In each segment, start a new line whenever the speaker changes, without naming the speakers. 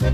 My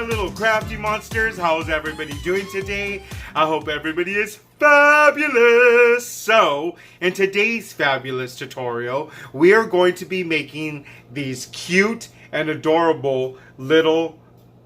little crafty monsters, how's everybody doing today? I hope everybody is fabulous. So in today's fabulous tutorial, we are going to be making these cute and adorable little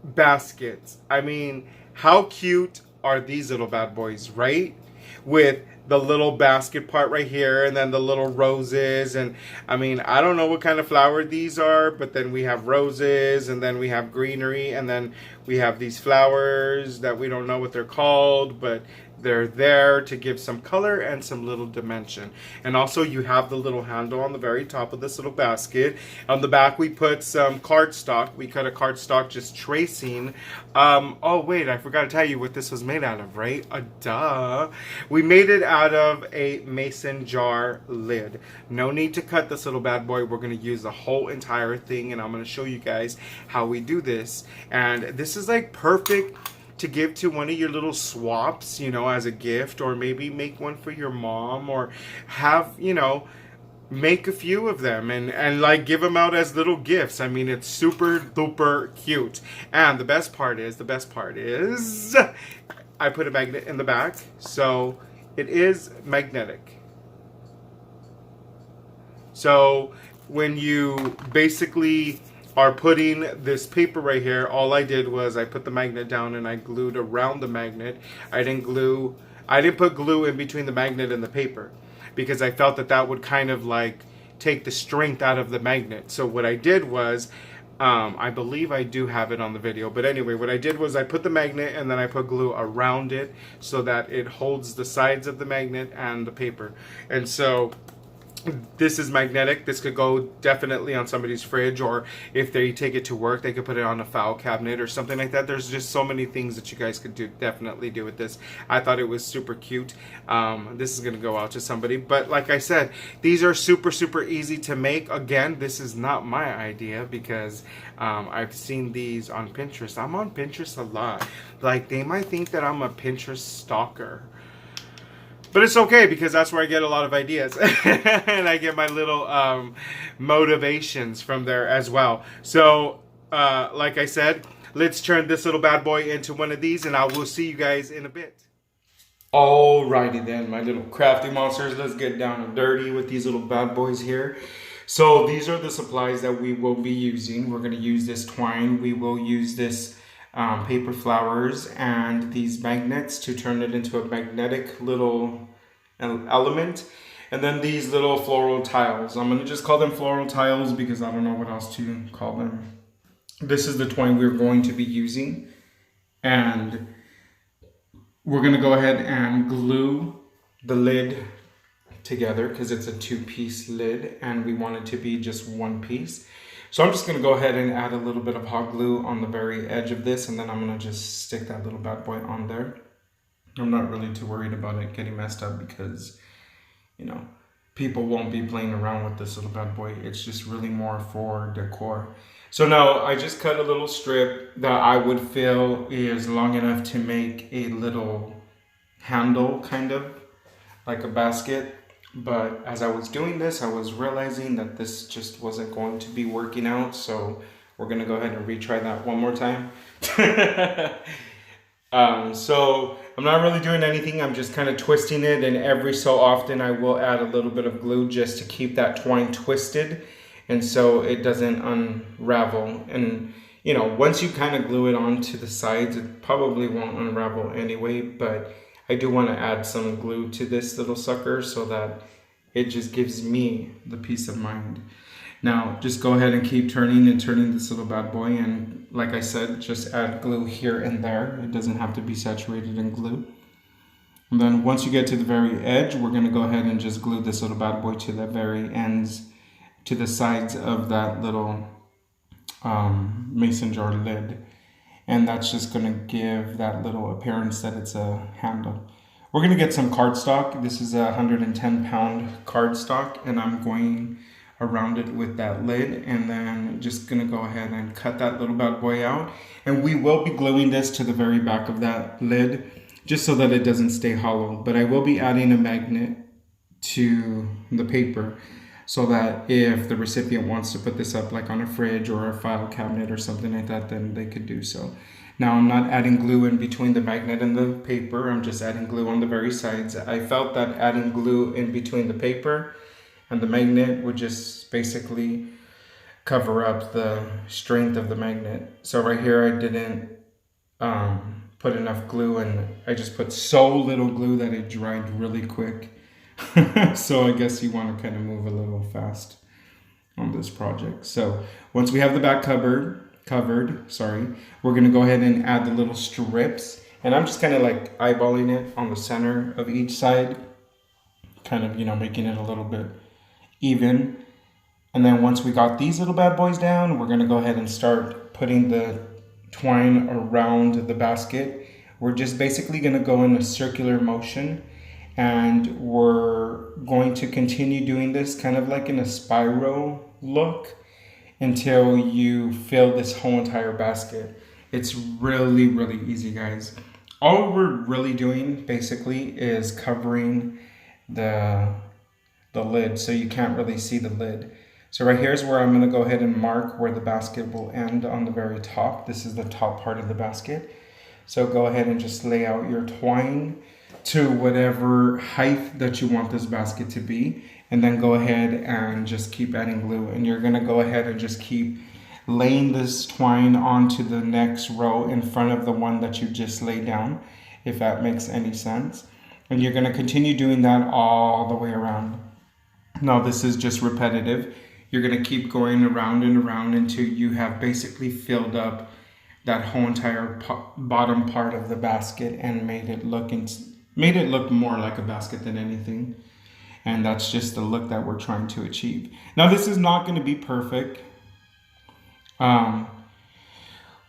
baskets. I mean, how cute are these little bad boys, right? With the little basket part right here, and then the little roses, and I mean, I don't know what kind of flower these are, but then we have roses, and then we have greenery, and then we have these flowers that we don't know what they're called, but they're there to give some color and some little dimension. And also you have the little handle on the very top of this little basket. On the back we put some cardstock. We cut a cardstock just tracing. Oh wait, I forgot to tell you what this was made out of, right? Duh. We made it out of a mason jar lid. No need to cut this little bad boy. We're going to use the whole entire thing, and I'm going to show you guys how we do this. And this is like perfect to give to one of your little swaps, you know, as a gift, or maybe make one for your mom, or have, you know, make a few of them and like give them out as little gifts. I mean, it's super duper cute. And the best part is I put a magnet in the back, so it is magnetic. So when you basically are putting this paper right here, all I did was I put the magnet down and I glued around the magnet. I didn't put glue in between the magnet and the paper, because I felt that that would kind of like take the strength out of the magnet. So what I did was, I believe I do have it on the video, but anyway, what I did was I put the magnet and then I put glue around it so that it holds the sides of the magnet and the paper. And so this is magnetic. This could go definitely on somebody's fridge, or if they take it to work, they could put it on a file cabinet or something like that. There's just so many things that you guys could definitely do with this. I thought it was super cute. This is going to go out to somebody. But like I said, these are super easy to make. Again, this is not my idea, because I've seen these on Pinterest. I'm on Pinterest a lot. Like, they might think that I'm a Pinterest stalker. But it's okay, because that's where I get a lot of ideas. And I get my little motivations from there as well. So, like I said, let's turn this little bad boy into one of these, and I will see you guys in a bit. Alrighty then, my little crafty monsters. Let's get down and dirty with these little bad boys here. So these are the supplies that we will be using. We're going to use this twine. We will use this paper flowers and these magnets to turn it into a magnetic little element, and then these little floral tiles. I'm gonna just call them floral tiles because I don't know what else to call them. This is the twine we're going to be using, and we're gonna go ahead and glue the lid together because it's a two-piece lid and we want it to be just one piece. So I'm just going to go ahead and add a little bit of hot glue on the very edge of this, and then I'm going to just stick that little bad boy on there. I'm not really too worried about it getting messed up because, you know, people won't be playing around with this little bad boy. It's just really more for decor. So now I just cut a little strip that I would feel is long enough to make a little handle, kind of like a basket. But as I was doing this, I was realizing that this just wasn't going to be working out. So we're going to go ahead and retry that one more time. So I'm not really doing anything. I'm just kind of twisting it. And every so often I will add a little bit of glue just to keep that twine twisted. And so it doesn't unravel. And, you know, once you kind of glue it onto the sides, it probably won't unravel anyway. But I do want to add some glue to this little sucker so that it just gives me the peace of mind. Now, just go ahead and keep turning and turning this little bad boy. And like I said, just add glue here and there. It doesn't have to be saturated in glue.
And then once you get to the very edge, we're going to go ahead and just glue this little bad boy to the very ends, to the sides of that little mason jar lid. And that's just going to give that little appearance that it's a handle. We're going to get some cardstock. This is a 110 pound cardstock, and I'm going around it with that lid, and then just going to go ahead and cut that little bad boy out. And we will be gluing this to the very back of that lid, just so that it doesn't stay hollow. But I will be adding a magnet to the paper, so that if the recipient wants to put this up like on a fridge or a file cabinet or something like that, then they could do so. Now I'm not adding glue in between the magnet and the paper, I'm just adding glue on the very sides. I felt that adding glue in between the paper and the magnet would just basically cover up the strength of the magnet. So right here I didn't put enough glue, and I just put so little glue that it dried really quick. So I guess you want to kind of move a little fast on this project. So once we have the back covered, we're going to go ahead and add the little strips, and I'm just kind of like eyeballing it on the center of each side, kind of, you know, making it a little bit even. And then once we got these little bad boys down, we're going to go ahead and start putting the twine around the basket. We're just basically going to go in a circular motion, and we're going to continue doing this kind of like in a spiral look until you fill this whole entire basket. It's really, really easy, guys. All we're really doing basically is covering the lid, so you can't really see the lid. So right here is where I'm going to go ahead and mark where the basket will end on the very top. This is the top part of the basket. So go ahead and just lay out your twine to whatever height that you want this basket to be, and then go ahead and just keep adding glue. And you're going to go ahead and just keep laying this twine onto the next row in front of the one that you just laid down, if that makes any sense. And you're going to continue doing that all the way around. Now this is just repetitive. You're going to keep going around and around until you have basically filled up that whole entire bottom part of the basket and made it look more like a basket than anything. And that's just the look that we're trying to achieve. Now this is not going to be perfect.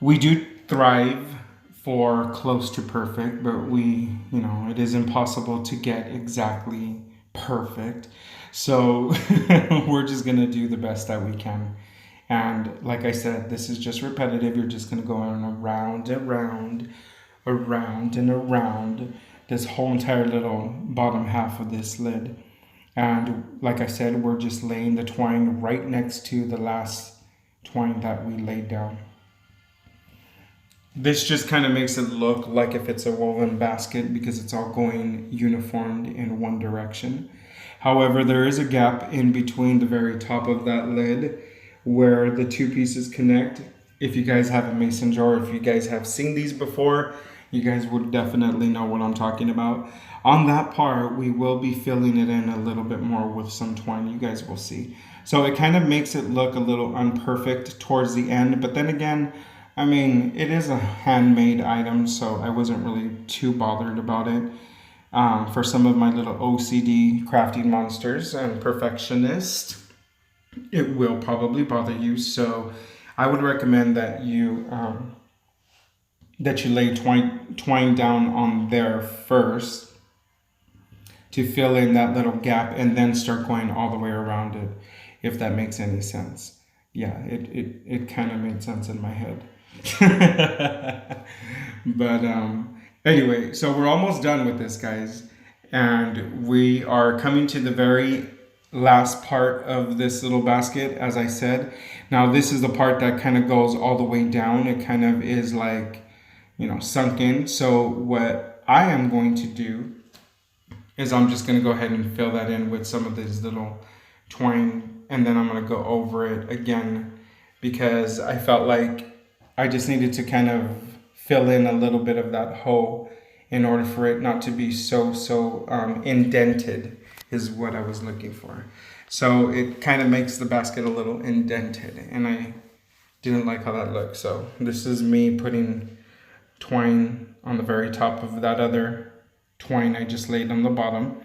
We do thrive for close to perfect, but it is impossible to get exactly perfect. So we're just going to do the best that we can. And like I said, this is just repetitive. You're just going to go on around and around this whole entire little bottom half of this lid. And like I said, we're just laying the twine right next to the last twine that we laid down. This just kind of makes it look like if it's a woven basket, because it's all going uniformed in one direction. However, there is a gap in between the very top of that lid where the two pieces connect. If you guys have a mason jar, if you guys have seen these before, you guys would definitely know what I'm talking about. On that part, we will be filling it in a little bit more with some twine. You guys will see. So it kind of makes it look a little unperfect towards the end. But then again, I mean, it is a handmade item, so I wasn't really too bothered about it. For some of my little OCD crafting monsters and perfectionists, it will probably bother you. So I would recommend that you lay twine down on there first to fill in that little gap, and then start going all the way around it, if that makes any sense. Yeah, it kind of made sense in my head. But anyway, so we're almost done with this, guys, and we are coming to the very last part of this little basket, as I said. Now this is the part that kind of goes all the way down. It kind of is like, sunk in. So what I am going to do is I'm just going to go ahead and fill that in with some of this little twine, and then I'm going to go over it again, because I felt like I just needed to kind of fill in a little bit of that hole in order for it not to be so indented, is what I was looking for. So it kind of makes the basket a little indented, and I didn't like how that looked. So this is me putting twine on the very top of that other twine I just laid on the bottom.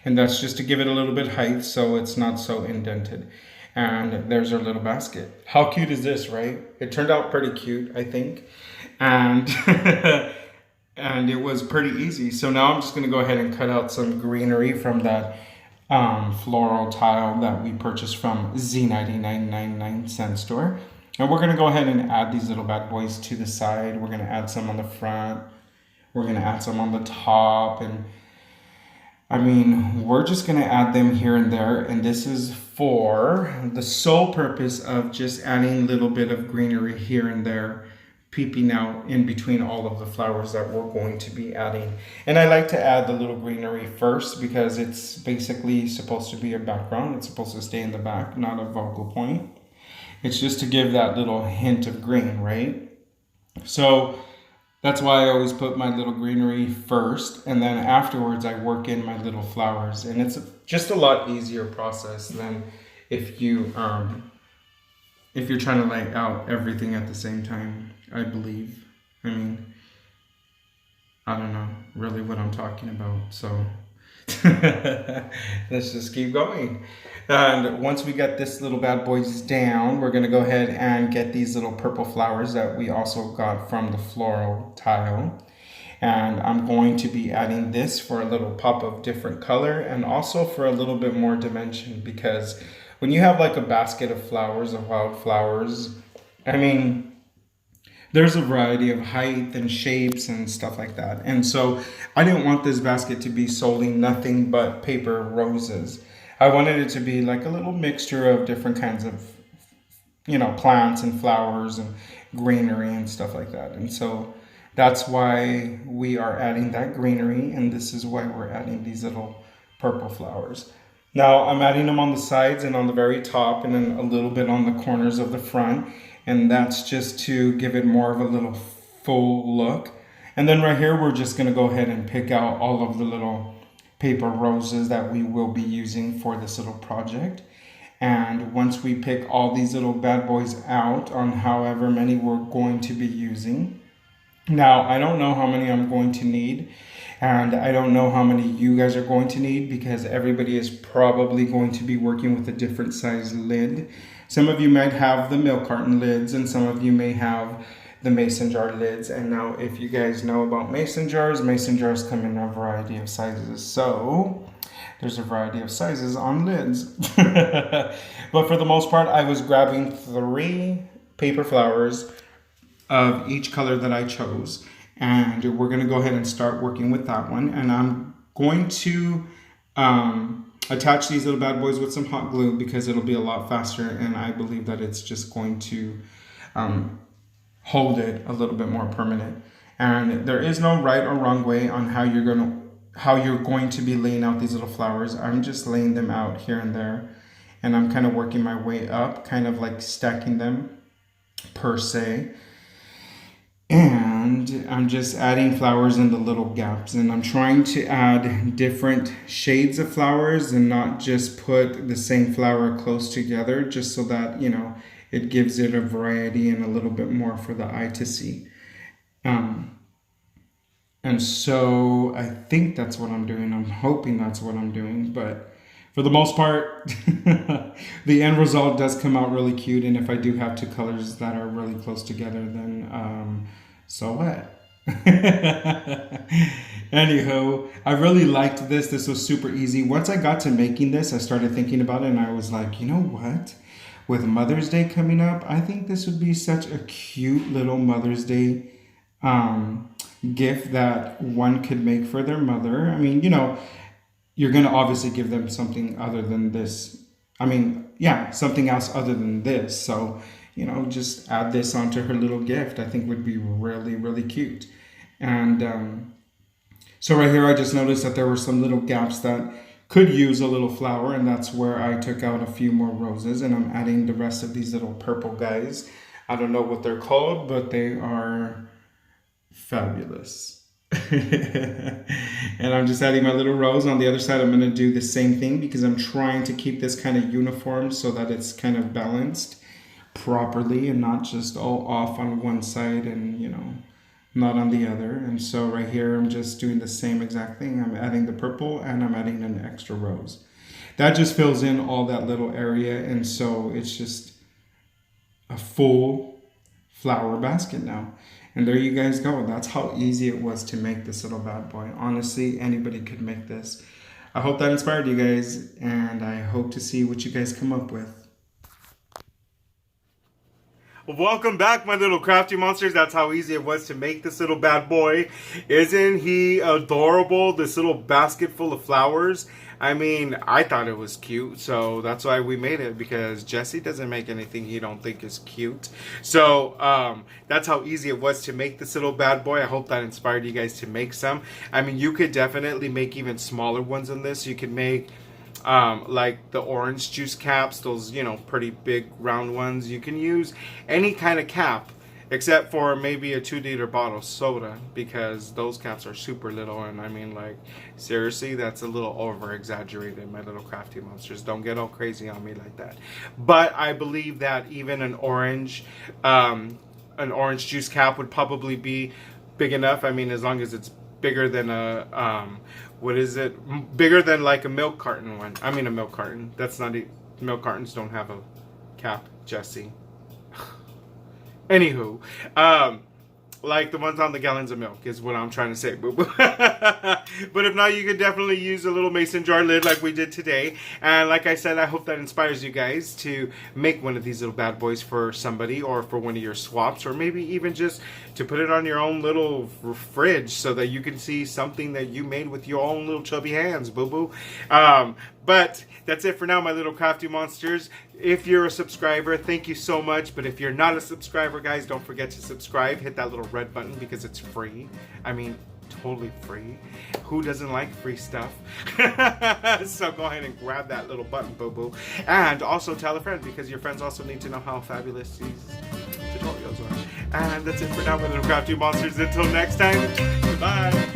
And that's just to give it a little bit height so it's not so indented. And there's our little basket. How cute is this, right? It turned out pretty cute, I think. And and it was pretty easy. So now I'm just gonna go ahead and cut out some greenery from that floral tile that we purchased from Z99.99 cent store. And we're gonna go ahead and add these little bad boys to the side. We're gonna add some on the front. We're gonna add some on the top, and I mean, we're just gonna add them here and there, and this is for the sole purpose of just adding a little bit of greenery here and there, peeping out in between all of the flowers that we're going to be adding. And I like to add the little greenery first because it's basically supposed to be a background. It's supposed to stay in the back, not a focal point. It's just to give that little hint of green, right? So that's why I always put my little greenery first, and then afterwards I work in my little flowers. And it's just a lot easier process than if you're trying to lay out everything at the same time, I believe. I mean, I don't know really what I'm talking about, so let's just keep going. And once we get this little bad boys down, we're gonna go ahead and get these little purple flowers that we also got from the floral tile. And I'm going to be adding this for a little pop of different color and also for a little bit more dimension, because when you have like a basket of flowers, of wildflowers, I mean, there's a variety of height and shapes and stuff like that. And so I didn't want this basket to be solely nothing but paper roses. I wanted it to be like a little mixture of different kinds of, you know, plants and flowers and greenery and stuff like that. And so that's why we are adding that greenery, and this is why we're adding these little purple flowers. Now I'm adding them on the sides and on the very top, and then a little bit on the corners of the front. And that's just to give it more of a little full look. And then right here, we're just gonna go ahead and pick out all of the little paper roses that we will be using for this little project. And once we pick all these little bad boys out on however many we're going to be using. Now, I don't know how many I'm going to need, and I don't know how many you guys are going to need, because everybody is probably going to be working with a different size lid. Some of you might have the milk carton lids, and some of you may have the mason jar lids. And now if you guys know about mason jars come in a variety of sizes. So there's a variety of sizes on lids. But for the most part, I was grabbing 3 paper flowers of each color that I chose. And we're gonna go ahead and start working with that one. And I'm going to attach these little bad boys with some hot glue because it'll be a lot faster, and I believe that it's just going to hold it a little bit more permanent. And there is no right or wrong way on how you're going to be laying out these little flowers. I'm just laying them out here and there, and I'm kind of working my way up, kind of like stacking them per se. And I'm just adding flowers in the little gaps, and I'm trying to add different shades of flowers and not just put the same flower close together, just so that, you know, it gives it a variety and a little bit more for the eye to see. And so I think that's what I'm doing. I'm hoping that's what I'm doing, but for the most part, the end result does come out really cute. And if I do have 2 colors that are really close together, then so what? Anywho, I really liked this. This was super easy. Once I got to making this, I started thinking about it, and I was like, you know what? With Mother's Day coming up, I think this would be such a cute little Mother's Day gift that one could make for their mother. I mean, you know, you're going to obviously give them something other than this. I mean, yeah, something else other than this. So, you know, just add this onto her little gift. I think would be really, really cute. And so right here, I just noticed that there were some little gaps that could use a little flower, and that's where I took out a few more roses, and I'm adding the rest of these little purple guys. I don't know what they're called, but they are fabulous. And I'm just adding my little rose. On the other side, I'm going to do the same thing because I'm trying to keep this kind of uniform so that it's kind of balanced properly and not just all off on one side and, you know, not on the other. And so right here, I'm just doing the same exact thing. I'm adding the purple and I'm adding an extra rose. That just fills in all that little area. And so it's just a full flower basket now. And there you guys go. That's how easy it was to make this little bad boy. Honestly, anybody could make this. I hope that inspired you guys, and I hope to see what you guys come up with.
Welcome back, my little crafty monsters. That's how easy it was to make this little bad boy. Isn't he adorable? This little basket full of flowers. I mean, I thought it was cute, so that's why we made it, because Jesse doesn't make anything he don't think is cute. So that's how easy it was to make this little bad boy. I hope that inspired you guys to make some. I mean, you could definitely make even smaller ones than this. You could make like the orange juice caps, those, you know, pretty big round ones. You can use any kind of cap except for maybe a 2-liter bottle of soda, because those caps are super little. And I mean, like, seriously, that's a little over exaggerated, my little crafty monsters. Don't get all crazy on me like that. But I believe that even an orange juice cap would probably be big enough. I mean, as long as it's bigger than a what is it, bigger than like a milk carton one. I mean, a milk carton, that's not milk cartons don't have a cap, Jesse. Anywho, like the ones on the gallons of milk is what I'm trying to say, boo boo. But if not, you could definitely use a little mason jar lid like we did today. And like I said, I hope that inspires you guys to make one of these little bad boys for somebody, or for one of your swaps, or maybe even just to put it on your own little fridge so that you can see something that you made with your own little chubby hands, boo boo. But that's it for now, my little crafty monsters. If you're a subscriber, thank you so much. But if you're not a subscriber, guys, don't forget to subscribe. Hit that little red button because it's free. I mean, totally free. Who doesn't like free stuff? So go ahead and grab that little button, boo-boo. And also tell a friend, because your friends also need to know how fabulous these tutorials are. And that's it for now, my little crafty monsters. Until next time, goodbye.